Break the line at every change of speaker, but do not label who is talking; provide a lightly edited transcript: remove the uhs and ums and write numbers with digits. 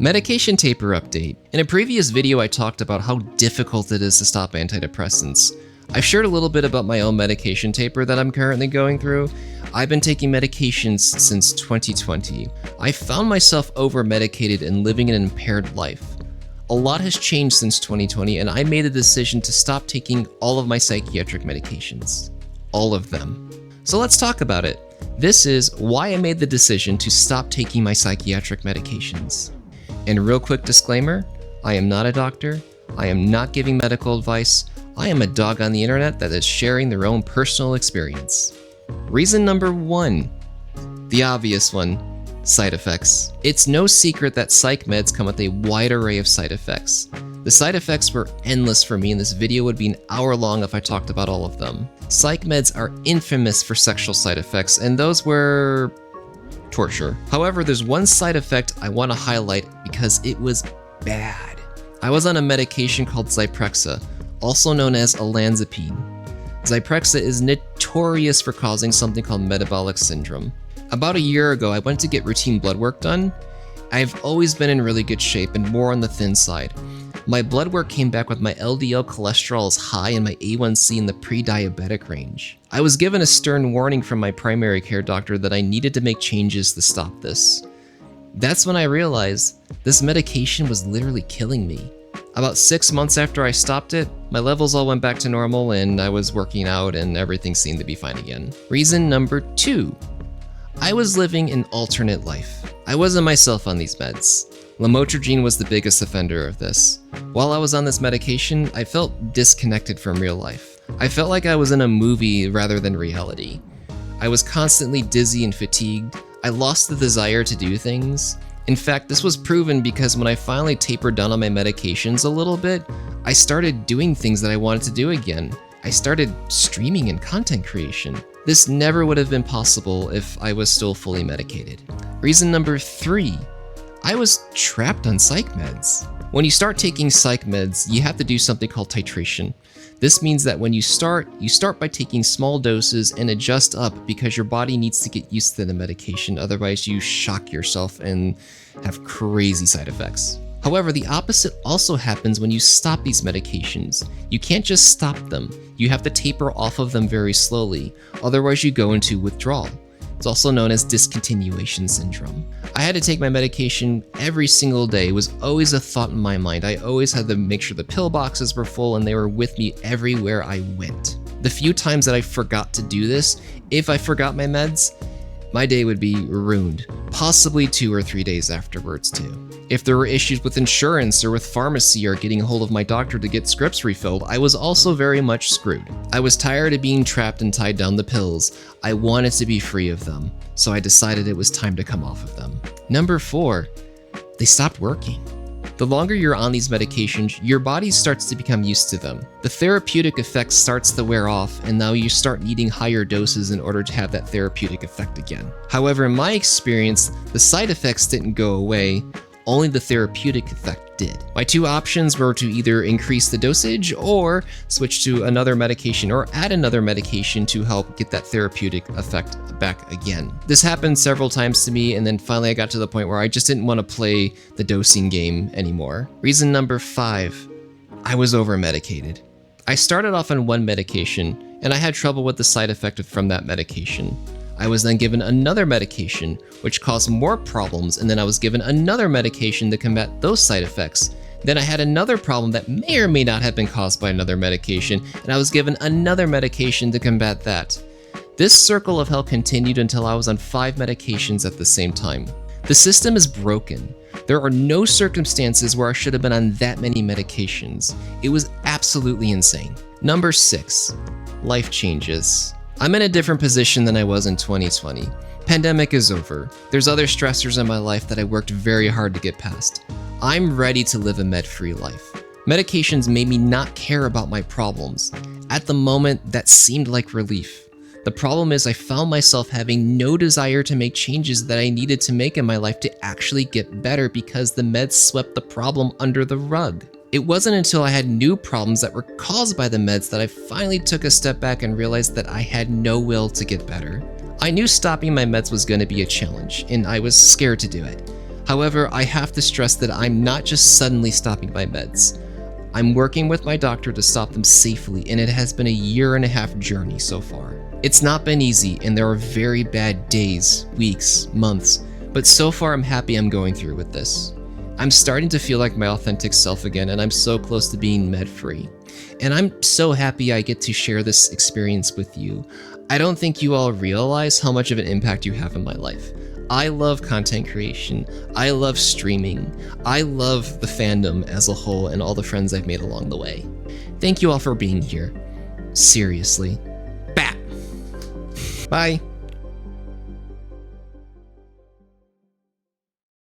Medication taper update. In a previous video I talked about how difficult it is to stop antidepressants. I've shared a little bit about my own medication taper that I'm currently going through. I've been taking medications since 2020. I found myself over-medicated and living an impaired life. A lot has changed since 2020 and I made a decision to stop taking all of my psychiatric medications. All of them. So let's talk about it. This is why I made the decision to stop taking my psychiatric medications. And real quick disclaimer, I am not a doctor, I am not giving medical advice, I am a dog on the internet that is sharing their own personal experience. Reason number 1, the obvious one, side effects. It's no secret that psych meds come with a wide array of side effects. The side effects were endless for me and this video would be an hour long if I talked about all of them. Psych meds are infamous for sexual side effects and those were torture. However, there's one side effect I want to highlight because it was bad. I was on a medication called Zyprexa, also known as olanzapine. Zyprexa is notorious for causing something called metabolic syndrome. About a year ago, I went to get routine blood work done. I've always been in really good shape and more on the thin side. My blood work came back with my LDL cholesterol is high and my A1C in the pre-diabetic range. I was given a stern warning from my primary care doctor that I needed to make changes to stop this. That's when I realized this medication was literally killing me. About 6 months after I stopped it, my levels all went back to normal and I was working out and everything seemed to be fine again. Reason number 2, I was living an alternate life. I wasn't myself on these meds. Lamotrigine was the biggest offender of this. While I was on this medication, I felt disconnected from real life. I felt like I was in a movie rather than reality. I was constantly dizzy and fatigued. I lost the desire to do things. In fact, this was proven because when I finally tapered down on my medications a little bit, I started doing things that I wanted to do again. I started streaming and content creation. This never would have been possible if I was still fully medicated. Reason number 3, I was trapped on psych meds. When you start taking psych meds, you have to do something called titration. This means that when you start by taking small doses and adjust up because your body needs to get used to the medication, otherwise you shock yourself and have crazy side effects. However, the opposite also happens when you stop these medications. You can't just stop them, you have to taper off of them very slowly, otherwise you go into withdrawal. It's also known as discontinuation syndrome. I had to take my medication every single day. It was always a thought in my mind. I always had to make sure the pill boxes were full and they were with me everywhere I went. The few times that I forgot to do this, if I forgot my meds, my day would be ruined, possibly 2 or 3 days afterwards too. If there were issues with insurance or with pharmacy or getting a hold of my doctor to get scripts refilled, I was also very much screwed. I was tired of being trapped and tied down to pills. I wanted to be free of them, so I decided it was time to come off of them. Number 4, they stopped working. The longer you're on these medications, your body starts to become used to them. The therapeutic effect starts to wear off, and now you start needing higher doses in order to have that therapeutic effect again. However, in my experience, the side effects didn't go away, only the therapeutic effect did. My 2 options were to either increase the dosage or switch to another medication or add another medication to help get that therapeutic effect back again. This happened several times to me and then finally I got to the point where I just didn't want to play the dosing game anymore. Reason number 5, I was over-medicated. I started off on one medication and I had trouble with the side effect from that medication. I was then given another medication, which caused more problems, and then I was given another medication to combat those side effects. Then I had another problem that may or may not have been caused by another medication, and I was given another medication to combat that. This circle of hell continued until I was on 5 medications at the same time. The system is broken. There are no circumstances where I should have been on that many medications. It was absolutely insane. Number 6, life changes. I'm in a different position than I was in 2020. Pandemic is over. There's other stressors in my life that I worked very hard to get past. I'm ready to live a med-free life. Medications made me not care about my problems. At the moment, that seemed like relief. The problem is I found myself having no desire to make changes that I needed to make in my life to actually get better because the meds swept the problem under the rug. It wasn't until I had new problems that were caused by the meds that I finally took a step back and realized that I had no will to get better. I knew stopping my meds was going to be a challenge, and I was scared to do it. However, I have to stress that I'm not just suddenly stopping my meds. I'm working with my doctor to stop them safely, and it has been a 1.5-year journey so far. It's not been easy, and there are very bad days, weeks, months, but so far I'm happy I'm going through with this. I'm starting to feel like my authentic self again, and I'm so close to being med-free. And I'm so happy I get to share this experience with you. I don't think you all realize how much of an impact you have in my life. I love content creation. I love streaming. I love the fandom as a whole and all the friends I've made along the way. Thank you all for being here. Seriously. Bat. Bye.